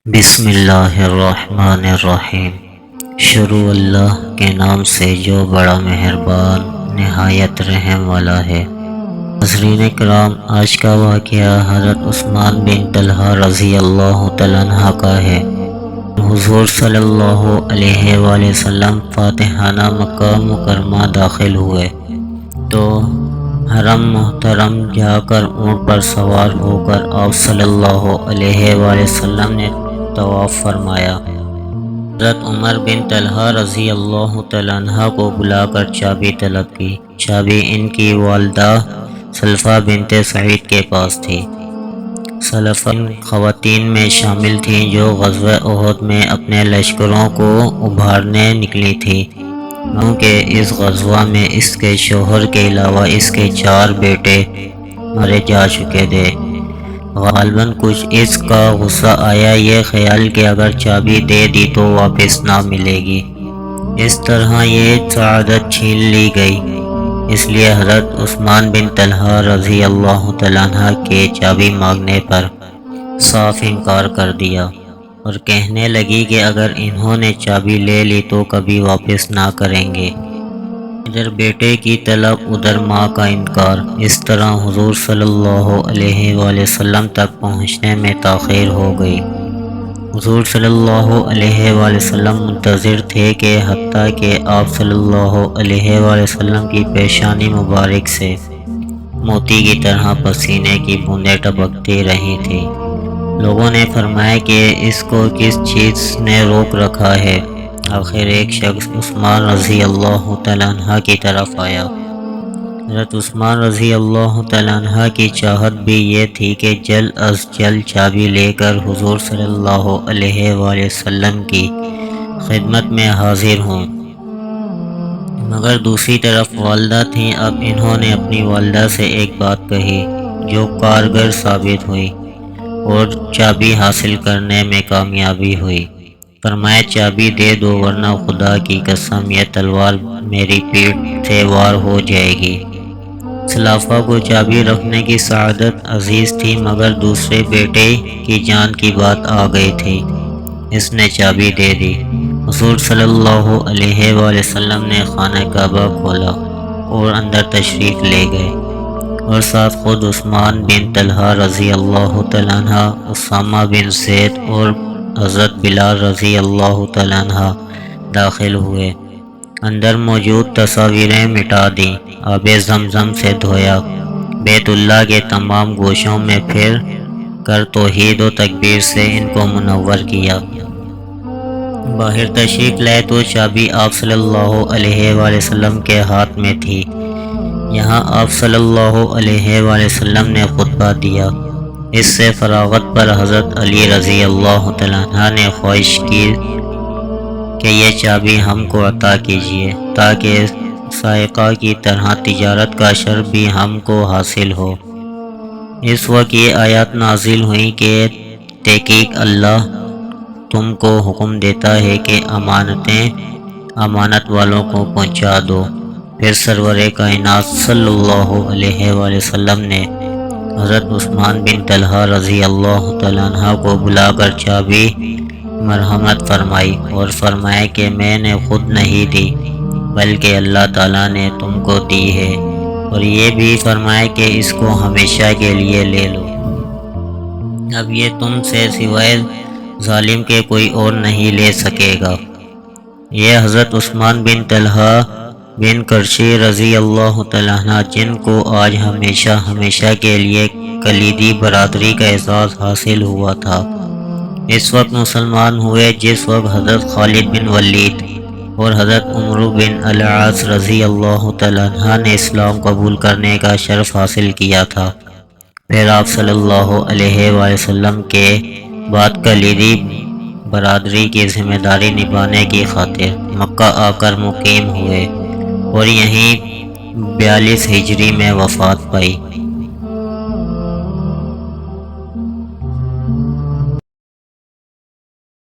بسم اللہ الرحمن الرحیم۔ شروع اللہ کے نام سے جو بڑا مہربان نہایت رحم والا ہے۔ حضرین کرام، آج کا واقعہ حضرت عثمان بن طلحہ رضی اللہ تعالیٰ عنہ کا ہے۔ حضور صلی اللہ علیہ وآلہ وسلم فاتحانہ مکہ مکرمہ داخل ہوئے تو حرم محترم جا کر اونٹ پر سوار ہو کر آپ صلی اللہ علیہ وآلہ وسلم نے طواف فرمایا۔ حضرت عمر بن طلحہ رضی اللہ تعالیٰ عنہ کو بلا کر چابی طلب کی۔ چابی ان کی والدہ سلفہ بنت سعید کے پاس تھی۔ سلفہ خواتین میں شامل تھیں جو غزوہ احد میں اپنے لشکروں کو ابھارنے نکلی تھیں، کیونکہ اس غزوہ میں اس کے شوہر کے علاوہ اس کے 4 بیٹے مارے جا چکے تھے۔ غالباً کچھ اس کا غصہ آیا، یہ خیال کہ اگر چابی دے دی تو واپس نہ ملے گی، اس طرح یہ سعادت چھین لی گئی۔ اس لیے حضرت عثمان بن طلحہ رضی اللہ تعالیٰ عنہ کے چابی مانگنے پر صاف انکار کر دیا اور کہنے لگی کہ اگر انہوں نے چابی لے لی تو کبھی واپس نہ کریں گے۔ ادھر بیٹے کی طلب، ادھر ماں کا انکار، اس طرح حضور صلی اللہ علیہ وآلہ وسلم تک پہنچنے میں تاخیر ہو گئی۔ حضور صلی اللہ علیہ وآلہ وسلم منتظر تھے کہ حتیٰ کہ آپ صلی اللہ علیہ وآلہ وسلم کی پیشانی مبارک سے موتی کی طرح پسینے کی بوندیں ٹپکتی رہی تھیں۔ لوگوں نے فرمایا کہ اس کو کس چیز نے روک رکھا ہے۔ آخر ایک شخص عثمان رضی اللہ تعالیٰ عنہ کی طرف آیا۔ حضرت عثمان رضی اللہ تعالیٰ عنہ کی چاہت بھی یہ تھی کہ جلد از جلد چابی لے کر حضور صلی اللہ علیہ وآلہ وسلم کی خدمت میں حاضر ہوں، مگر دوسری طرف والدہ تھیں۔ اب انہوں نے اپنی والدہ سے ایک بات کہی جو کارگر ثابت ہوئی اور چابی حاصل کرنے میں کامیابی ہوئی۔ فرمایا چابی دے دو ورنہ خدا کی قسم یہ تلوار میری پیٹھ سے وار ہو جائے گی۔ سلافہ کو چابی رکھنے کی سعادت عزیز تھی، مگر دوسرے بیٹے کی جان کی بات آ گئی تھی۔ اس نے چابی دے دی۔ حضور صلی اللہ علیہ وآلہ وسلم نے خانہ کعبہ کھولا اور اندر تشریف لے گئے اور ساتھ خود عثمان بن طلحہ رضی اللہ تعالیٰ عنہ، اسامہ بن زید اور حضرت بلال رضی اللہ تعالیٰ عنہ داخل ہوئے۔ اندر موجود تصاویریں مٹا دیں، آب زمزم سے دھویا، بیت اللہ کے تمام گوشوں میں پھر کر توحید و تکبیر سے ان کو منور کیا۔ باہر تشریف لائے تو چابی آپ صلی اللہ علیہ وآلہ وسلم کے ہاتھ میں تھی۔ یہاں آپ صلی اللہ علیہ وآلہ وسلم نے خطبہ دیا۔ اس سے فراغت پر حضرت علی رضی اللہ تعالیٰ عنہ نے خواہش کی کہ یہ چابی ہم کو عطا کیجیے تاکہ سائقہ کی طرح تجارت کا شرف بھی ہم کو حاصل ہو۔ اس وقت یہ آیات نازل ہوئیں کہ تحقیق اللہ تم کو حکم دیتا ہے کہ امانتیں امانت والوں کو پہنچا دو۔ پھر سرور کائنات صلی اللہ علیہ وآلہ وسلم نے حضرت عثمان بن طلحہ رضی اللہ تعالیٰ عنہ کو بلا کر چابی مرحمت فرمائی اور فرمایا کہ میں نے خود نہیں دی بلکہ اللہ تعالیٰ نے تم کو دی ہے، اور یہ بھی فرمایا کہ اس کو ہمیشہ کے لیے لے لو۔ اب یہ تم سے سوائے ظالم کے کوئی اور نہیں لے سکے گا۔ یہ حضرت عثمان بن طلحہ بن کرشی رضی اللہ تعالیٰ عنہ جن کو آج ہمیشہ کے لیے کلیدی برادری کا اعزاز حاصل ہوا تھا، اس وقت مسلمان ہوئے جس وقت حضرت خالد بن ولید اور حضرت عمرو بن العاص رضی اللہ تعالیٰ عنہ نے اسلام قبول کرنے کا شرف حاصل کیا تھا۔ پھر آپ صلی اللہ علیہ وآلہ وسلم کے بعد کلیدی برادری کی ذمہ داری نبھانے کی خاطر مکہ آ کر مقیم ہوئے اور یہیں 42 ہجری میں وفات پائی۔